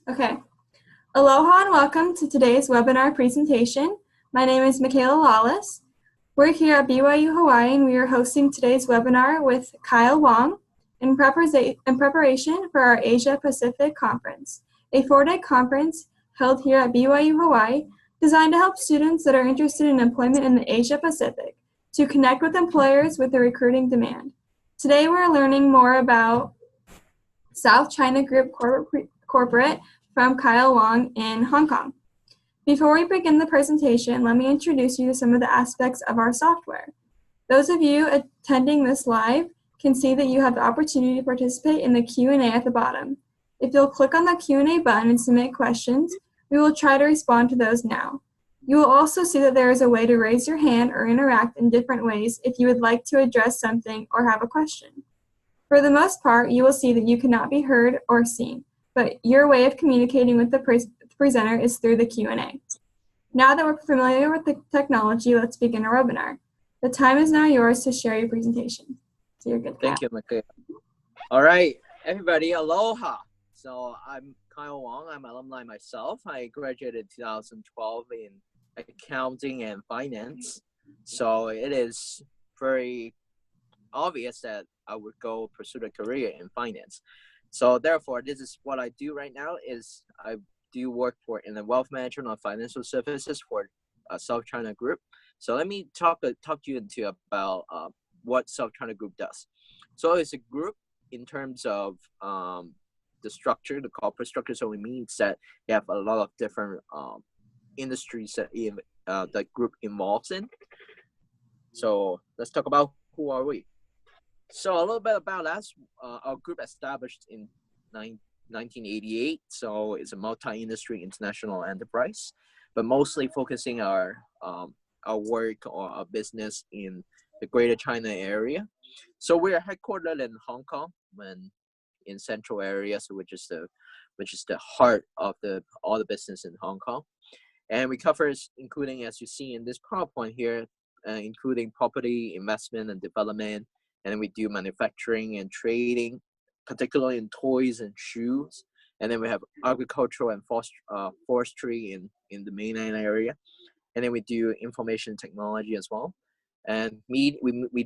Okay. Aloha and welcome to today's webinar presentation. My name is Michaela Lawless. We're here at BYU Hawaii and we are hosting today's webinar with Kyle Wong in preparation for our Asia Pacific Conference, a 4-day conference held here at BYU Hawaii designed to help students that are interested in employment in the Asia Pacific to connect with employers with the recruiting demand. Today we're learning more about South China Group Corporate from Kyle Wong in Hong Kong. Before we begin the presentation, let me introduce you to some of the aspects of our software. Those of you attending this live can see that you have the opportunity to participate in the Q&A at the bottom. If you'll click on the Q&A button and submit questions, we will try to respond to those now. You will also see that there is a way to raise your hand or interact in different ways if you would like to address something or have a question. For the most part, you will see that you cannot be heard or seen, but your way of communicating with the presenter is through the Q&A. Now that we're familiar with the technology, let's begin our webinar. The time is now yours to share your presentation. So you're good, Kyle. Thank you, Michaela. All right, everybody, aloha. So I'm Kyle Wong. I'm an alumni myself. I graduated 2012 in accounting and finance. So it is very obvious that I would go pursue a career in finance. So therefore, this is what I do right now is I do work in the wealth management of financial services for South China Group. So let me talk to you into about what South China Group does. So it's a group in terms of the structure, the corporate structure. So it means that you have a lot of different industries that the group involves in. So let's talk about who are we. So a little bit about us. Our group established in 1988. So it's a multi-industry international enterprise, but mostly focusing our work or our business in the Greater China area. So we are headquartered in Hong Kong, and in central areas, which is the heart of all the business in Hong Kong. And we cover, including, as you see in this PowerPoint here, including property, investment, and development. And then we do manufacturing and trading, particularly in toys and shoes. And then we have agricultural and forestry in the mainland area. And then we do information technology as well. And we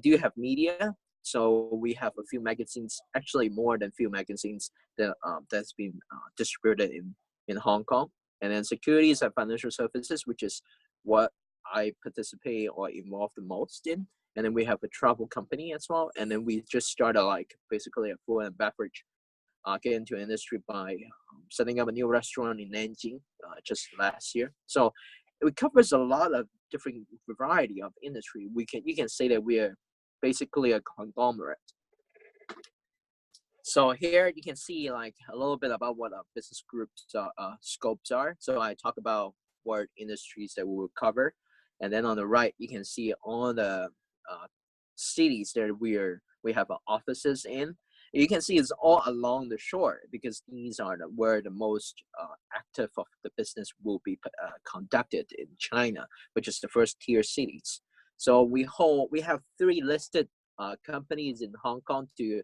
do have media. So we have a few magazines, actually more than few magazines that's been distributed in Hong Kong. And then securities and financial services, which is what I participate or involved the most in. And then we have a travel company as well. And then we just started basically a food and beverage get into industry by setting up a new restaurant in Nanjing just last year. So it covers a lot of different variety of industry. You can say that we are basically a conglomerate. So here you can see a little bit about what our business groups scopes are. So I talk about what industries that we will cover. And then on the right, you can see all the cities that we have offices in. You can see it's all along the shore because these are where the most active of the business will be conducted in China, which is the first tier cities. So we have 3 listed companies in Hong Kong to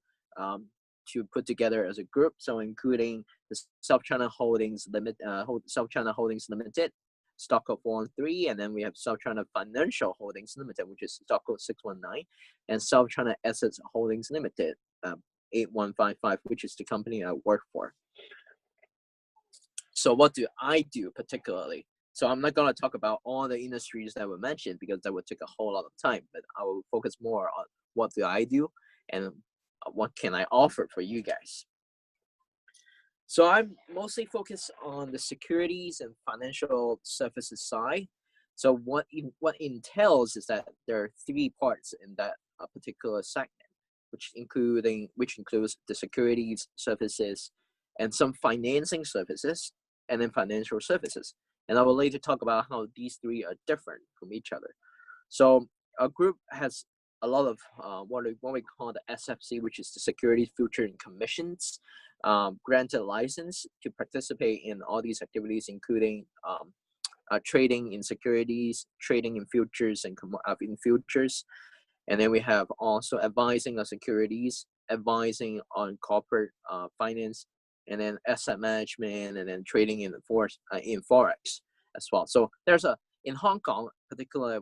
put together as a group. So including the South China Holdings Limited, stock code 413, and then we have South China Financial Holdings Limited, which is stock code 619, and South China Assets Holdings Limited, 8155, which is the company I work for. So what do I do particularly? So I'm not going to talk about all the industries that were mentioned because that would take a whole lot of time, but I will focus more on what do I do and what can I offer for you guys. So I'm mostly focused on the securities and financial services side. So what entails is that there are 3 parts in that particular segment, which includes the securities services and some financing services, and then financial services. And I will later talk about how these 3 are different from each other. So our group has a lot of what we call the SFC, which is the Securities Futures and Commissions, granted license to participate in all these activities, including trading in securities, trading in futures and in futures. And then we have also advising on securities, advising on corporate finance, and then asset management, and then trading in forex as well. So there's in Hong Kong, particular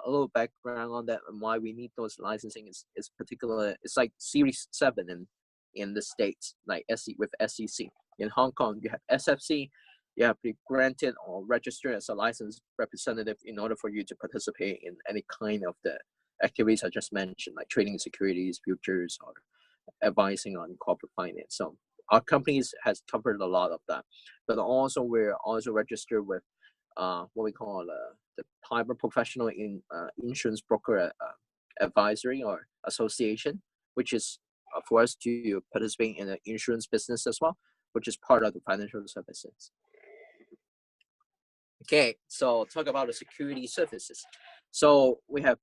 a little background on that and why we need those licensing is particular. It's like Series 7 in the States, like with SEC. In Hong Kong, you have SFC. You have to be granted or registered as a licensed representative in order for you to participate in any kind of the activities I just mentioned, like trading securities, futures, or advising on corporate finance. So our companies has covered a lot of that, but also we're also registered with what we call the Private Professional Insurance Broker Advisory or Association, which is for us to participate in the insurance business as well, which is part of the financial services. Okay, so talk about the security services. So we have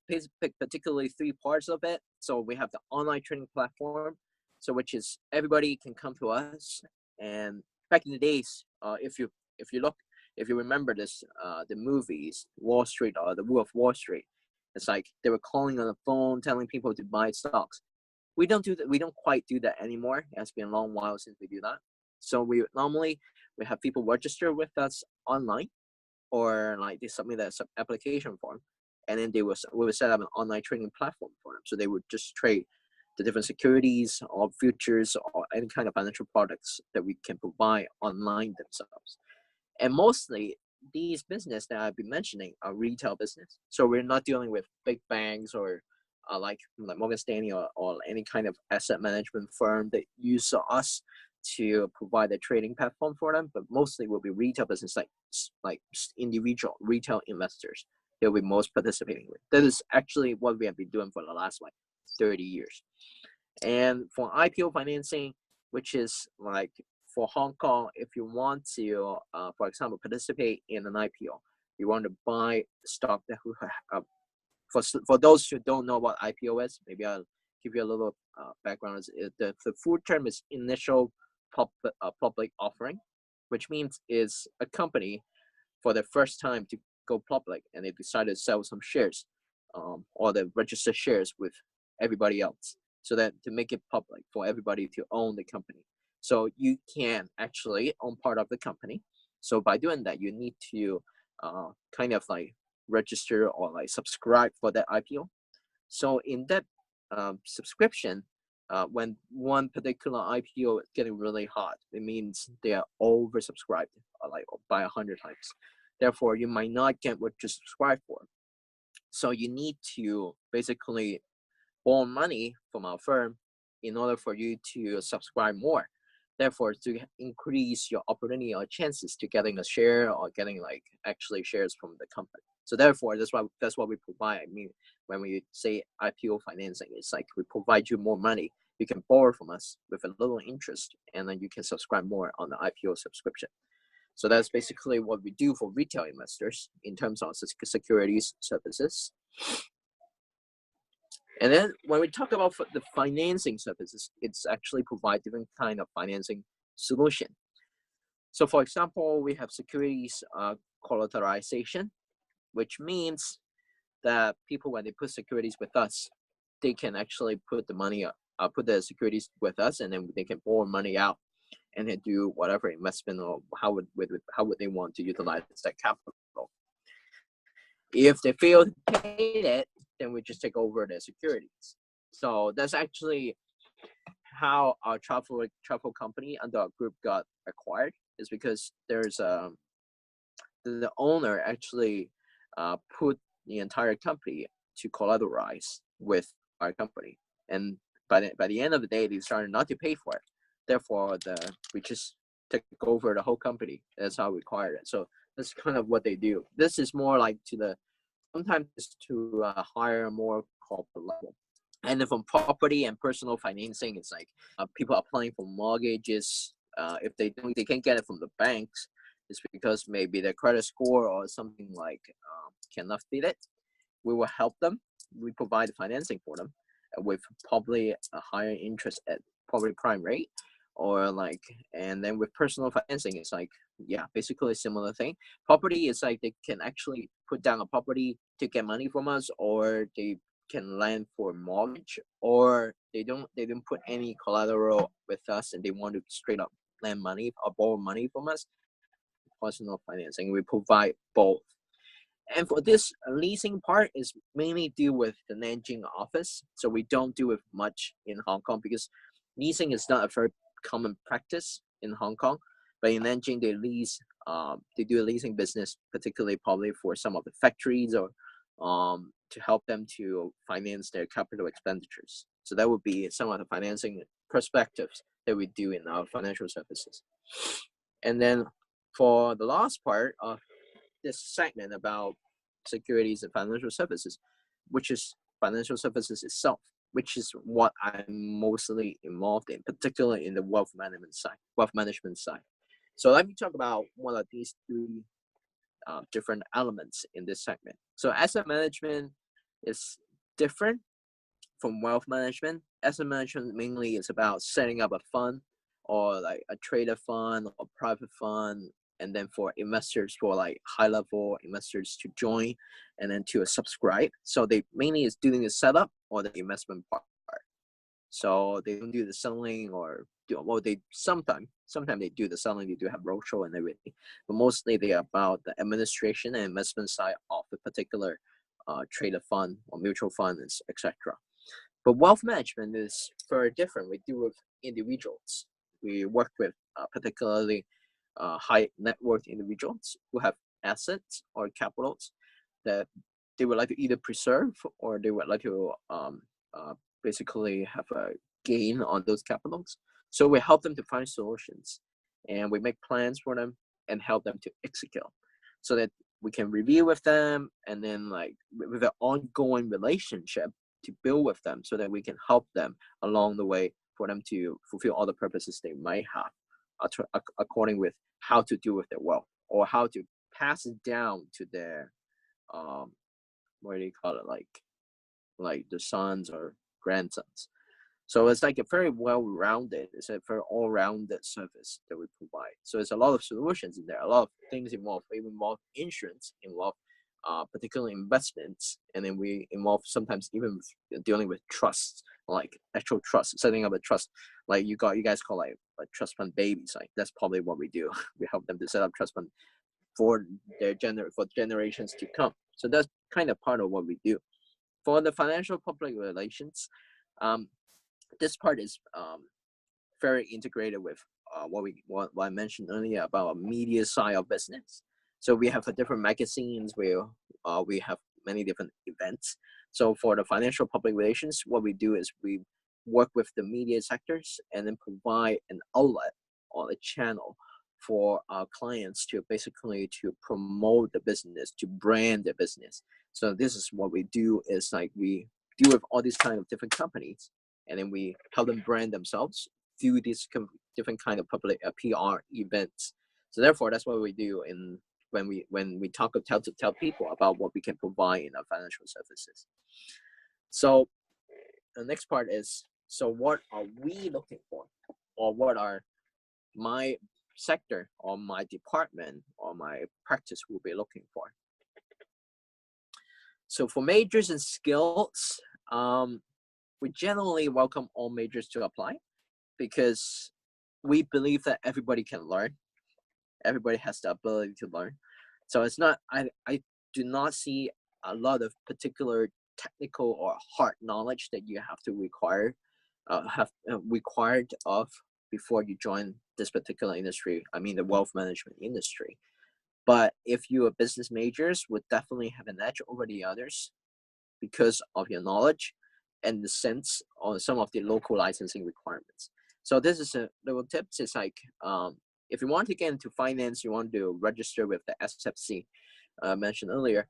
particularly 3 parts of it. So we have the online trading platform, so which is everybody can come to us. And back in the days, if you remember this, the movies, Wall Street or the Wolf of Wall Street, it's like they were calling on the phone, telling people to buy stocks. We don't do that. We don't quite do that anymore. It's been a long while since we do that. So we have people register with us online, or like they submit an application form, and then we would set up an online trading platform for them. So they would just trade the different securities or futures or any kind of financial products that we can provide online themselves. And mostly these business that I've been mentioning are retail business. So we're not dealing with big banks or like Morgan Stanley or any kind of asset management firm that use us to provide a trading platform for them, but mostly will be retail business, like individual retail investors. They'll be most participating with. That is actually what we have been doing for the last 30 years. And for IPO financing, which is like for Hong Kong, if you want to, for example, participate in an IPO, you want to buy stock that for those who don't know what IPO is, maybe I'll give you a little background. The full term is initial public offering, which means is a company for the first time to go public, and they decided to sell some shares, or the registered shares with everybody else, so that to make it public for everybody to own the company. So you can actually own part of the company. So by doing that, you need to kind of like register or like subscribe for that IPO. So in that subscription, when one particular IPO is getting really hot, it means they are oversubscribed, like by 100 times. Therefore, you might not get what you subscribe for. So you need to basically borrow money from our firm in order for you to subscribe more. Therefore, to increase your opportunity or chances to getting a share or getting like actually shares from the company. So therefore, that's what we provide. I mean, when we say IPO financing, it's like we provide you more money. You can borrow from us with a little interest, and then you can subscribe more on the IPO subscription. So that's basically what we do for retail investors in terms of securities services. And then when we talk about the financing services, it's actually provide different kind of financing solution. So for example, we have securities collateralization, which means that people, when they put securities with us, they can actually put the money put the securities with us, and then they can borrow money out and then do whatever investment or how would they want to utilize that capital. If they fail to pay it, then we just take over the securities. So that's actually how our travel company under our group got acquired, is because there's the owner actually put the entire company to collateralize with our company, and by the end of the day, they started not to pay for it. Therefore, we just took over the whole company. That's how we acquired it. So that's kind of what they do. This is more like sometimes to hire more corporate level. And then from property and personal financing, it's like people applying for mortgages. If they can't get it from the banks, it's because maybe their credit score or something like cannot fit it. We will help them. We provide financing for them with probably a higher interest at probably prime rate, or like, and then with personal financing, it's like, yeah, basically a similar thing. Property is like they can actually put down a property to get money from us, or they can lend for mortgage, or they don't put any collateral with us and they want to straight up lend money or borrow money from us, personal financing. We provide both. And for this leasing part is mainly deal with the Nanjing office. So we don't do it much in Hong Kong because leasing is not a very common practice in Hong Kong. But in Nanjing, they do a leasing business, particularly probably for some of the factories or to help them to finance their capital expenditures. So that would be some of the financing perspectives that we do in our financial services. And then for the last part of this segment about securities and financial services, which is financial services itself, which is what I'm mostly involved in, particularly in the wealth management side. So let me talk about one of these three different elements in this segment. So asset management is different from wealth management. Asset management mainly is about setting up a fund or like a trader fund or private fund, and then for investors, for like high level investors to join and then to subscribe. So they mainly is doing the setup or the investment part. So they don't do the selling or they sometimes they do the selling, they do have roadshow and everything, but mostly they are about the administration and investment side of the particular trader fund or mutual funds, etc. But wealth management is very different. We deal with individuals. We work with particularly high net worth individuals who have assets or capitals that they would like to either preserve or they would like to basically have a gain on those capitals. So we help them to find solutions and we make plans for them and help them to execute so that we can review with them and then like with an ongoing relationship to build with them so that we can help them along the way for them to fulfill all the purposes they might have according with how to deal with their wealth or how to pass it down to their what do you call it, like the sons or grandsons. So it's like a very well-rounded, it's a very all-rounded service that we provide. So it's a lot of solutions in there, a lot of things involved. We involve insurance, involve particular investments, and then we involve sometimes even dealing with trusts, like actual trust, setting up a trust, like you guys call like trust fund babies. Like that's probably what we do. We help them to set up trust fund for their for generations to come. So that's kind of part of what we do. For the financial public relations, this part is very integrated with what I mentioned earlier about media side of business. So we have different magazines where we have many different events. So for the financial public relations, what we do is we work with the media sectors and then provide an outlet or a channel for our clients to basically to promote the business, to brand the business. So this is what we do, is like we deal with all these kind of different companies and then we help them brand themselves through these different kind of public PR events. So therefore, that's what we do when we tell people about what we can provide in our financial services. So the next part is, so what are we looking for, or what are my sector or my department or my practice will be looking for? So for majors and skills, we generally welcome all majors to apply because we believe that everybody can learn. Everybody has the ability to learn. So it's not, I do not see a lot of particular technical or hard knowledge that you have to required of before you join this particular industry. I mean, the wealth management industry. But if you are business majors, would definitely have an edge over the others because of your knowledge and the sense on some of the local licensing requirements. So this is a little tips. It's like, if you want to get into finance, you want to register with the SFC mentioned earlier.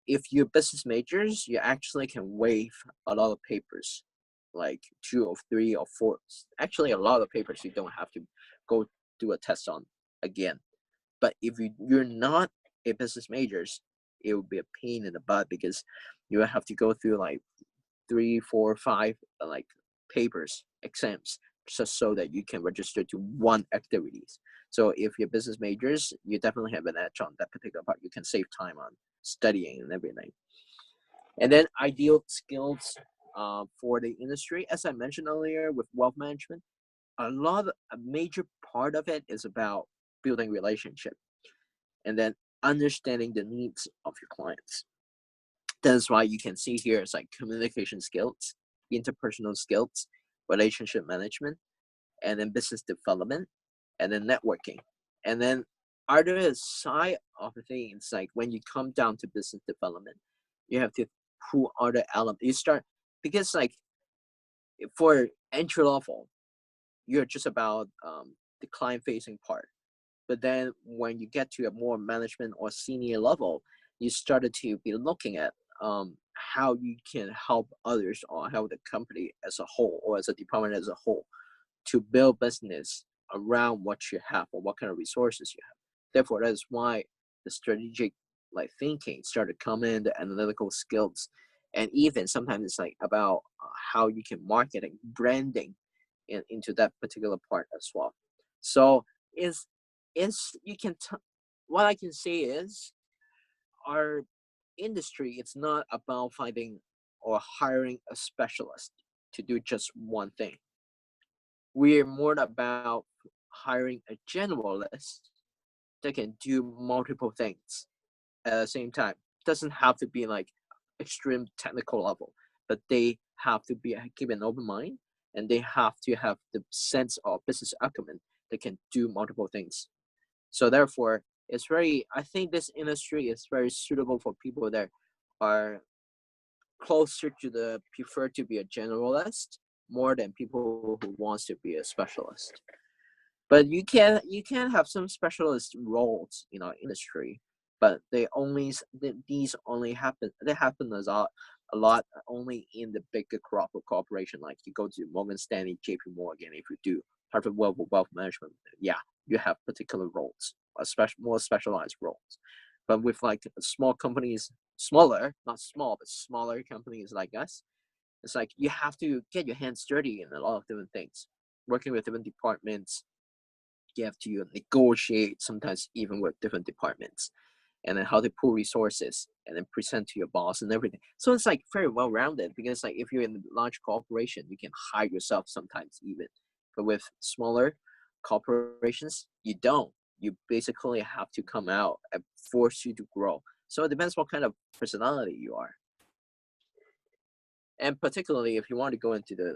If you're business majors, you actually can waive a lot of papers, like 2 or 3 or 4. Actually, a lot of papers you don't have to go do a test on again. But if you're not a business majors, it will be a pain in the butt because you have to go through like 3, 4, 5 like papers, exams, just so that you can register to one activities. So if you're business majors, you definitely have an edge on that particular part. You can save time on studying and everything. And then ideal skills for the industry, as I mentioned earlier with wealth management, a major part of it is about building relationship and then understanding the needs of your clients. That's why you can see here it's like communication skills, interpersonal skills, relationship management, and then business development, and then networking. And then other side of the things, like when you come down to business development, you have to pull other elements. You start because like for entry level, you're just about the client facing part. But then when you get to a more management or senior level, you started to be looking at how you can help others or help the company as a whole or as a department as a whole to build business around what you have or what kind of resources you have. Therefore, that is why the strategic like thinking started coming, the analytical skills, and even sometimes it's like about how you can marketing, branding, into that particular part as well. So is you can what I can say is our industry it's not about finding or hiring a specialist to do just one thing. We're more about hiring a generalist that can do multiple things at the same time. Doesn't have to be like extreme technical level, but they have to be keep an open mind and they have to have the sense of business acumen that can do multiple things. So therefore, it's very. I think this industry is very suitable for people that are closer to the prefer to be a generalist more than people who wants to be a specialist. But you can have some specialist roles in our industry, but these only happen they happen a lot only in the bigger corporation. Like you go to Morgan Stanley, JP Morgan, if you do Harvard Wealth Management, yeah, you have particular roles, more specialized roles. But with like small companies, smaller, not small, but smaller companies like us, it's like you have to get your hands dirty in a lot of different things, working with different departments. You have to negotiate sometimes even with different departments, and then how to pull resources and then present to your boss and everything. So it's like very well rounded because like if you're in a large corporation, you can hire yourself sometimes even. But with smaller corporations, you don't. You basically have to come out and force you to grow. So it depends what kind of personality you are. And particularly if you want to go into the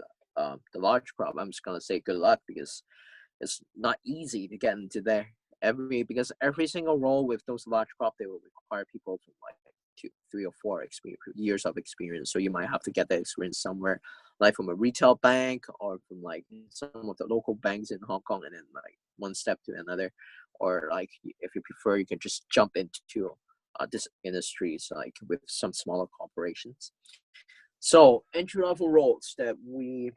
large crop, I'm just gonna say good luck because it's not easy to get into there. Because every single role with those large crop, they will require people from like 2, 3, or 4 years of experience. So you might have to get that experience somewhere, like from a retail bank or from like some of the local banks in Hong Kong, and then like one step to another. Or like if you prefer, you can just jump into this industry, so like with some smaller corporations. So entry level roles that we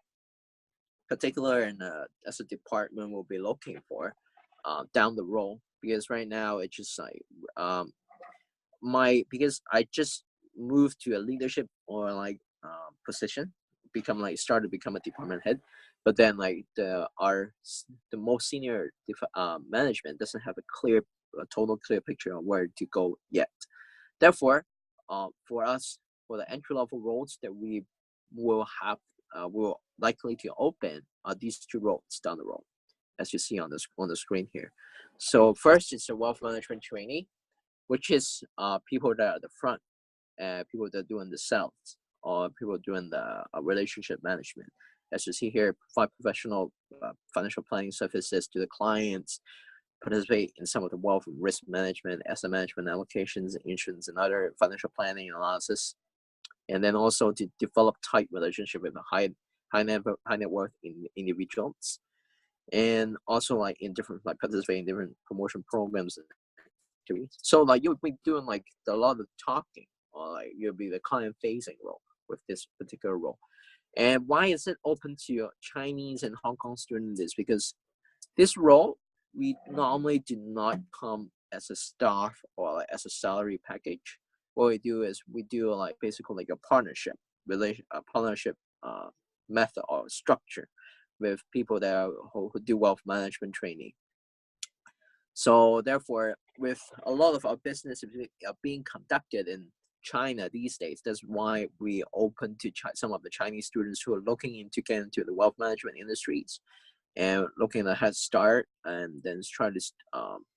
particular and as a department will be looking for down the road, because right now it's just like because I just moved to a leadership or like position, started to become a department head, but then like the most senior management doesn't have a total clear picture on where to go yet. Therefore, for us, for the entry level roles that we will have, will likely to open these 2 roles down the road, as you see on the screen here. So first is a wealth management trainee, which is people that are at the front, people that are doing the sales, or people doing the relationship management. As you see here, provide professional financial planning services to the clients, participate in some of the wealth and risk management, asset management allocations, insurance, and other financial planning analysis. And then also to develop tight relationship with the high net worth individuals, and also like in different like participate in different promotion programs. So like you'll be doing like a lot of talking, or like you'll be the client facing role with this particular role. And why is it open to Chinese and Hong Kong students? Is because this role, we normally do not come as a staff or like as a salary package. What we do is we do like basically like a partnership method or structure with people who do wealth management training. So therefore, with a lot of our business being conducted in China these days, that's why we open to some of the Chinese students who are looking into getting into the wealth management industries. and looking at a head start, and then try to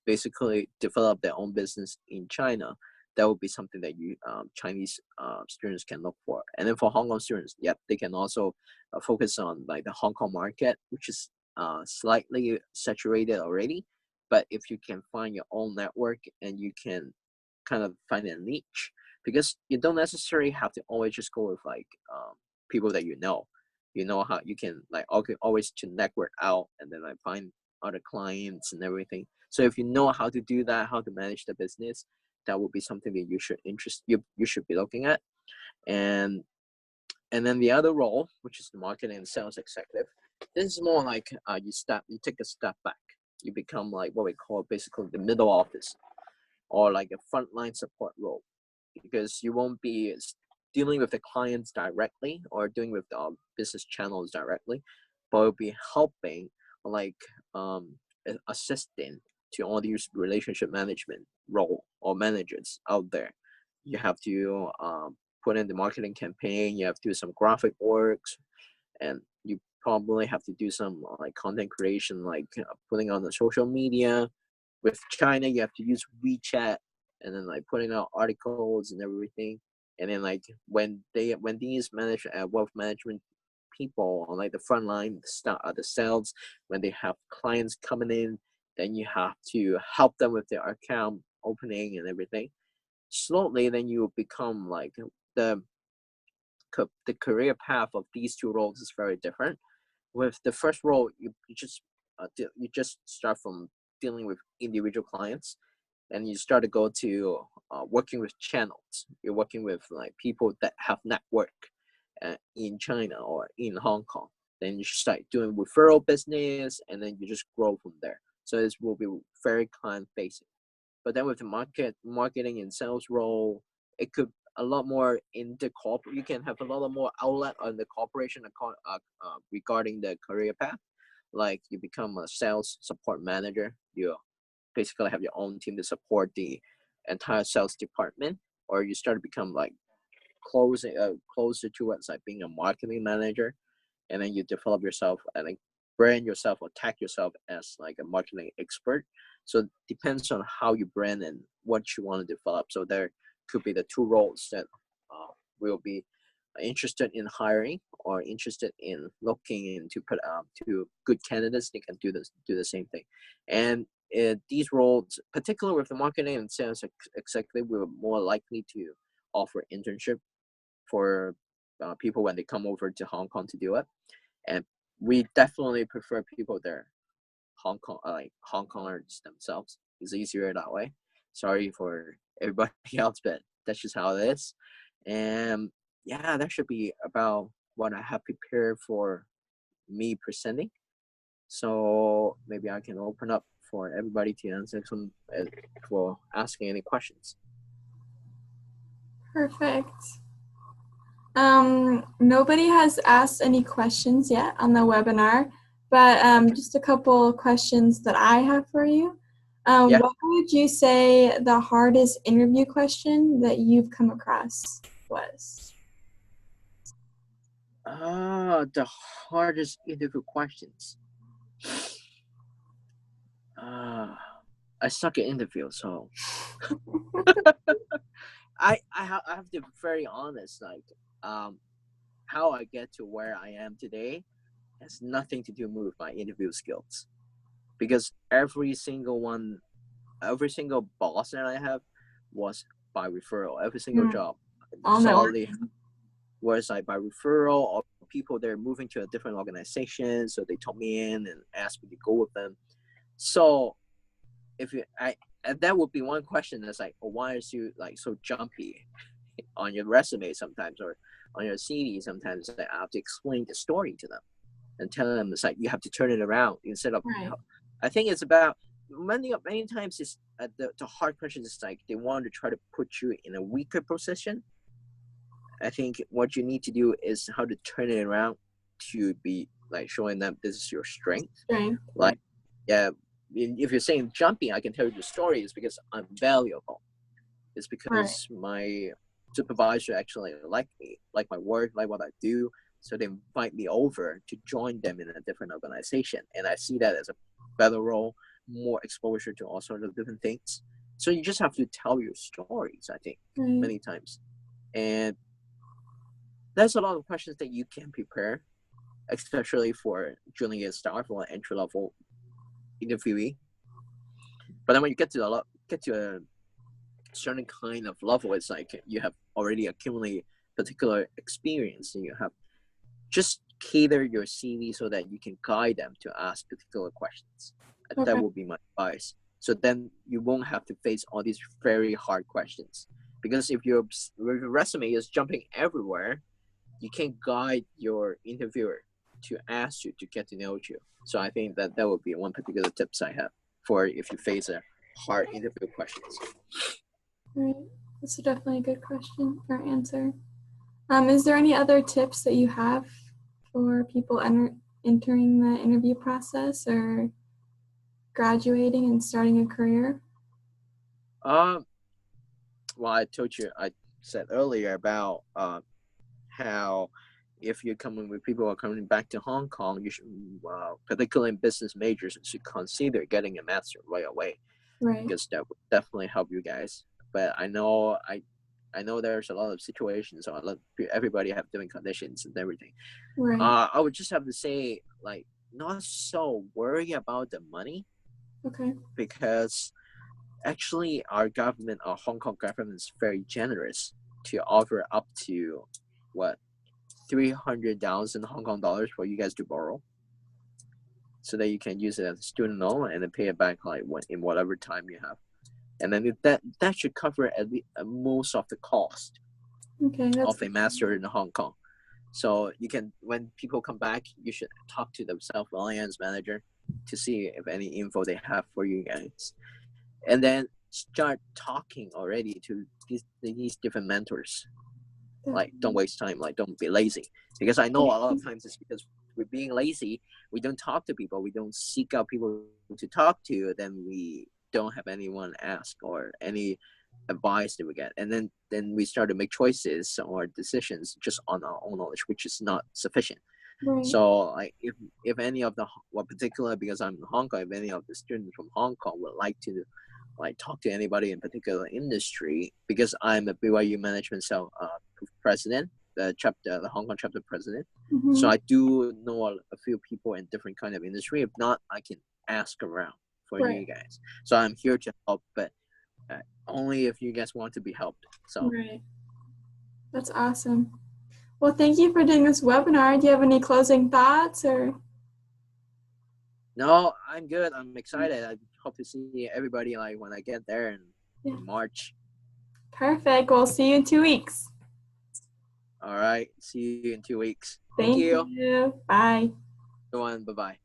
basically develop their own business in China. That would be something that you Chinese students can look for. And then for Hong Kong students, yep, they can also focus on like the Hong Kong market, which is slightly saturated already. But if you can find your own network and you can kind of find a niche, because you don't necessarily have to always just go with like people that you know. You know how you can like always to network out and then like find other clients and everything. So if you know how to do that, how to manage the business, that would be something that you should be looking at. And then the other role, which is the marketing and sales executive, this is more like you take a step back. You become like what we call basically the middle office or like a frontline support role, because you won't be dealing with the clients directly or dealing with the business channels directly, but you'll be helping like assisting to all these relationship management role or managers out there. You have to put in the marketing campaign, you have to do some graphic works, and you probably have to do some like content creation, like putting on the social media. With China, you have to use WeChat and then like putting out articles and everything. And then like when these wealth management people on like the front line, the sales, when they have clients coming in, then you have to help them with their account opening and everything. Slowly, then you become like the the career path of these two roles is very different. With the first role, you just start from dealing with individual clients, and you start to go to working with channels. You're working with like people that have network in China or in Hong Kong. Then you start doing referral business, and then you just grow from there. So this will be very client facing. But then with the marketing and sales role, it could a lot more in the corporate. You can have a lot more outlet on the corporation regarding the career path. Like you become a sales support manager. You basically have your own team to support the entire sales department, or you start to become like closer towards like being a marketing manager, and then you develop yourself and like brand yourself or tag yourself as like a marketing expert. So it depends on how you brand and what you want to develop. So there could be the two roles that will be interested in hiring or interested in looking into put to good candidates. They can do the same thing. And these roles, particularly with the marketing and sales executive, we're more likely to offer internship for people when they come over to Hong Kong to do it. And we definitely prefer people there, like Hong Kongers themselves. It's easier that way. Sorry for everybody else, but that's just how it is. And yeah, that should be about what I have prepared for me presenting. So maybe I can open up for everybody to answer some for asking any questions. Perfect. Nobody has asked any questions yet on the webinar, but just a couple questions that I have for you. Yeah. What would you say the hardest interview question that you've come across was? The hardest interview questions. I suck at interview, so I have to be very honest. Like, how I get to where I am today has nothing to do with my interview skills, because every single boss that I have was by referral. Every single job solidly was like by referral, or people they're moving to a different organization, so they took me in and asked me to go with them. So and that would be one question that's like, oh, why is you like so jumpy on your resume sometimes, or on your CV sometimes? I have to explain the story to them and tell them it's like you have to turn it around instead of. Right. I think it's about many times it's the hard question is like they want to try to put you in a weaker position. I think what you need to do is how to turn it around to be like showing them this is your strength. Like, yeah, if you're saying jumping, I can tell you the story is because I'm valuable. It's because my supervisor actually like me, like my work, like what I do, So they invite me over to join them in a different organization. And I see that as a better role, more exposure to all sorts of different things. So you just have to tell your stories, I think, many times. And there's a lot of questions that you can prepare, especially for junior staff or entry level interviewee. But then when you get to a certain kind of level, it's like you have already accumulated particular experience, and you have just cater your CV so that you can guide them to ask particular questions. That would be my advice. So then you won't have to face all these very hard questions. Because if your resume is jumping everywhere, you can't guide your interviewer to ask you to get to know you. So I think that would be one particular tips I have for if you face a hard interview questions. Right. That's definitely a good question or answer. Is there any other tips that you have for people entering the interview process or graduating and starting a career? Well, I said earlier about how if you're coming with people who are coming back to Hong Kong, you should, particularly in business majors, should consider getting a master right away. Right. Because that would definitely help you guys. But I know there's a lot of situations, so everybody have different conditions and everything. Right. I would just have to say, like, not so worry about the money. Okay. Because actually our Hong Kong government is very generous to offer up to 300,000 Hong Kong dollars for you guys to borrow, so that you can use it as a student loan and then pay it back in whatever time you have, and then that should cover at least most of the cost of a master in Hong Kong. So you can, when people come back, you should talk to the self-reliance manager to see if any info they have for you guys, and then start talking already to these different mentors. Like, don't waste time. Like, don't be lazy. Because I know a lot of times it's because we're being lazy. We don't talk to people. We don't seek out people to talk to. Then we don't have anyone ask or any advice that we get. And then we start to make choices or decisions just on our own knowledge, which is not sufficient. Right. So like if any of particular, because I'm in Hong Kong, if any of the students from Hong Kong would like to talk to anybody in particular industry, because I'm a BYU management cell president, the Hong Kong chapter president. Mm-hmm. So I do know a few people in different kind of industry. If not, I can ask around for you guys. So I'm here to help, but only if you guys want to be helped. So that's awesome. Well, thank you for doing this webinar. Do you have any closing thoughts or? No, I'm good. I'm excited. I hope to see everybody when I get there in March. Perfect. We'll see you in 2 weeks. All right. See you in 2 weeks. Thank you. Bye. Everyone, bye-bye.